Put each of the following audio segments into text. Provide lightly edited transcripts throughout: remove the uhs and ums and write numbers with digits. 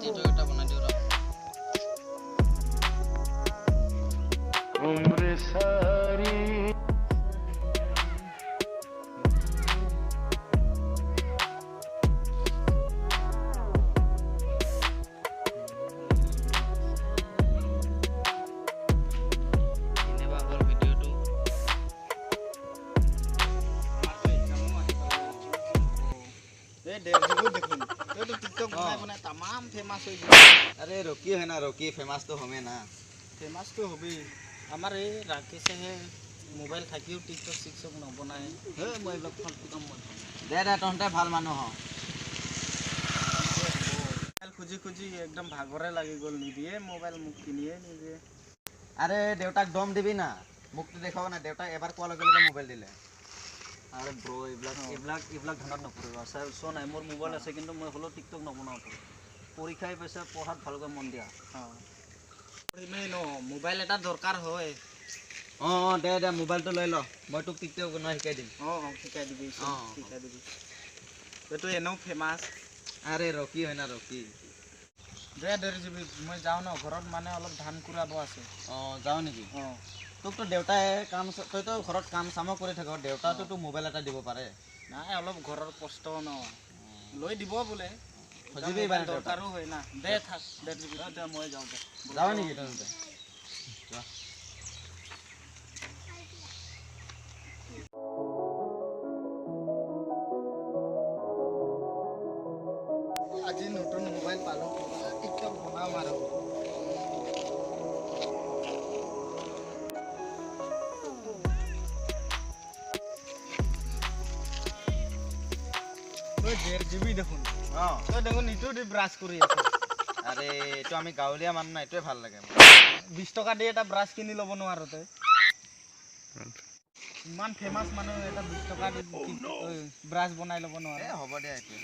TikTok এটা বনাই দিওঁ ৰ उम्र सारी কেনেবা হ'ল ভিডিঅ'টো টিকটক বনাই তামাম ফেমাস হৈ গ'ল अरे रोकी है ना रोकी फेमस तो हमें ना ফেমাসটো হবেই আমাৰ এই ৰাকেশেহে মোবাইল থাকিও টিকটক চিকটক নবনায় হে মই এইবিলাক ফাল্টু কাম মই दे दे तहते ভাল মানুহ হ মোবাইল খুজি খুজি একদম ভাগৰে লাগি গ'ল নিদিয়ে মোবাইল মোক কিনিয়ে নিদিয়ে আৰে দেউতাক দম দিবি না মুখটো দেখাব না দেউতাক এবাৰ কোৱা লগে লগে মোবাইল দিলে আৰে ব্ৰো এইবিলাক ধান্দাত নপৰিব চোৱা নাই মোৰ মোবাইল আছে কিন্তু মই হ'লেও টিকটক নবনাওঁ পৰীক্ষাই পাইছে পঢ়াত ভালকৈ মন দিয়া মোবাইল এটা দৰকাৰ হয় অঁ দে দে মোবাইলটো লৈ ল মই তোক টিকটক বনোৱা শিকাই দিম শিকাই দিবি অঁ শিকাই দিবি এইটো এনেও ফেমাছ আরে রকি হয় না রকি দে দেৰি যাবি মই যাওঁ ন ঘৰত মানে অলপ ধান কুৰাব আছে অঁ যাওঁ নেকি অঁ তোকতো দেউতাই কাম তইতো ঘৰত কাম চামো কৰি থাক দেউতাতো তোক মোবাইল এটা দিব পাৰে নাই অলপ ঘৰৰ কষ্ট ন লৈ দিব বোলে খুজিবি এইবাৰ দৰকাৰো হয় না দে থাক দে মই যাওঁ দে যাওঁ নেকি তহঁতে আজি নতুন মোবাইল পালোঁ টিকটক বনাম আৰু তই 1.5 GB দেখোন অঁ তই দেখোন ইটো দি ব্ৰাছ কৰি আছ আৰে এইটো আমি গাঁৱলীয়া মানুহ না এইটোৱে ভাল লাগে 20 টকা দি এটা ব্ৰাছ কিনি ল'ব নোৱাৰ তই ইমান ফেমাছ মানুহ এটা 20 টকা দি ব্ৰাছ বনাই ল'ব নোৱাৰ এ হ'ব দে এইটো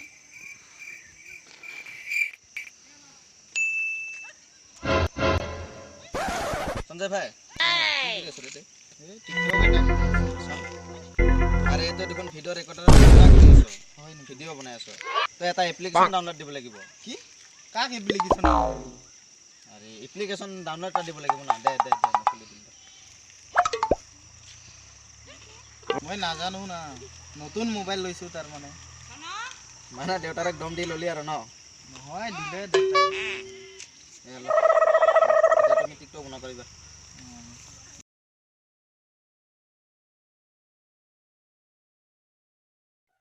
সঞ্জয় ভাই আৰে এইটো দেখোন ভিডিঅ' ৰেকৰ্ডাৰ হয় ভিডিঅ' বনাই আছো তই এটা এপ্লিকেশ্যন ডাউনলোড দিব লাগিব কি কাক এপ্লিকেশ্যন আরে এপ্লিকেশ্যন ডাউনলোড এটা দিব লাগিব না দে দে দে খুলি দিম মই নাজানো না নতুন মোবাইল লৈছোঁ তাৰ মানে দেউতাৰক দম দি ললি আৰু ন নহয় দিলে তুমি টিকটক বনাব পাৰিবা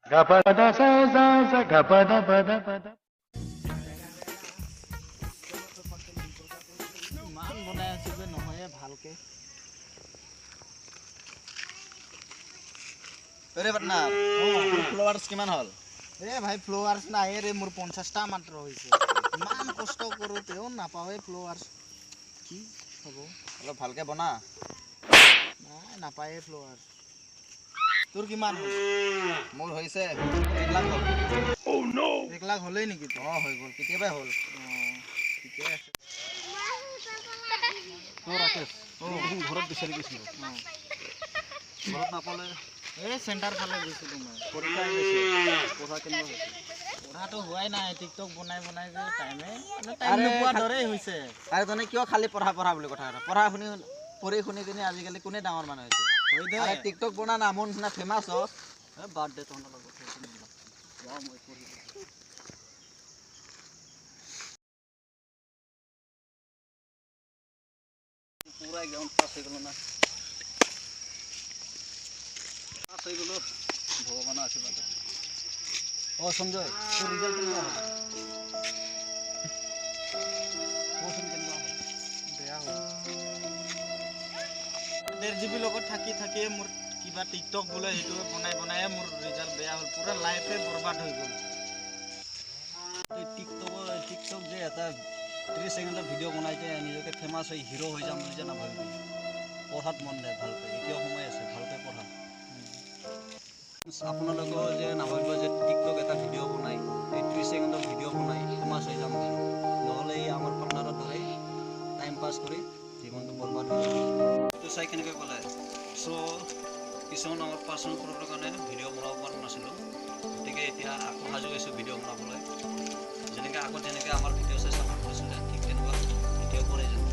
गपदा सा सा सा गपदा पदा पदा ইমান বনাই আছো যে নহয় ভালকে আরে পার্টনার ফলোৱাৰ্ছ কিমান হ'ল ভাই ফ্লোৱাৰ্ছ নাহে ৰে মোৰ 50টা মাত্ৰ হৈছে ইমান কষ্ট কৰোঁতেও নাপাওঁৱে ফ্লোৱাৰ্ছ কি হ'ব অলপ ভালকে বনা নাই নাপায়ে ফ্লোৱাৰ্ছ তোৰ কিমান মোৰ হৈছে 1 লাখ হ'ল 1 লাখ হ'লেই নেকি অঁ হৈ গ'ল কেতিয়াবাই হ'ল ঠিকে আছে ৰাকেশ ঘৰত বিচাৰি গৈছিলোঁ ঘৰত নাপালে এই চেণ্টাৰ ফালে গৈছিলোঁ মই পৰীক্ষা আহিছে পঢ়া কেনেকুৱা হৈছে পঢ়াটো হোৱাই নাই টিকটক বনাই বনাই যে টাইম নোপোৱাৰ দৰেই হৈছে আৰে তনে কিয় খালি পঢ়া বুলি কথা পঢ়ি শুনি কিনে আজিকালি কোনে ডাঙৰ মানুহ হৈছে আৰে টিকটক বনা না মোৰ নিচিনা ফেমাছ হ বাৰ্থডে তহঁতৰ লগত যাওঁ মই পঢ়িব পুৰা একদম পাছ হৈ গ'লো না পাছ হৈ গ'লো ভগৱানৰ আশীৰ্বাদ অঁ সঞ্জয় তোৰ ৰিজাল্ট কেনেকুৱা হ'ল কচোন কেনেকুৱা হ'ল বেয়া হ'ল 1.5 GB লগত থাকি থাকিয়ে মোৰ কিবা টিকটক বোলে সেইটো বনাই বনাই মোৰ ৰিজাল্ট বেয়া হ'ল পুৰা লাইফে বৰবাদ হৈ গ'ল টিকটক যে এটা 30 ছেকেণ্ডৰ ভিডিঅ' বনাই যে নিজকে ফেমাছ হৈ হিৰ' হৈ যাম বুলি যে নাভাবিবি পঢ়াত মন দে ভালকৈ এতিয়াও সময় আছে ভালকৈ পঢ়া আপোনালোকেও যে নাভাবিব যে টিকটক এটা ভিডিঅ' বনাই এই 30 ছেকেণ্ডৰ ভিডিঅ' বনাই ফেমাছ হৈ যাম বুলি নহ'লে এই আমাৰ পাৰ্টনাৰৰ দৰে টাইম পাছ কৰি জীৱনটো বৰবাদ হৈ যাব এইটো চাই কেনেকৈ ক'লে চ' কিছুমান আমাৰ পাৰ্চনেল প্ৰব্লেমৰ কাৰণে ভিডিঅ' বনাব পৰা নাছিলোঁ গতিকে এতিয়া আকৌ সাজু হৈছোঁ ভিডিঅ' বনাবলৈ যেনেকৈ আগত যেনেকৈ আমাৰ ভিডিঅ' চাই চাপৰ্ট কৰিছিলে ঠিক তেনেকুৱা ভিডিঅ' কৰে যেন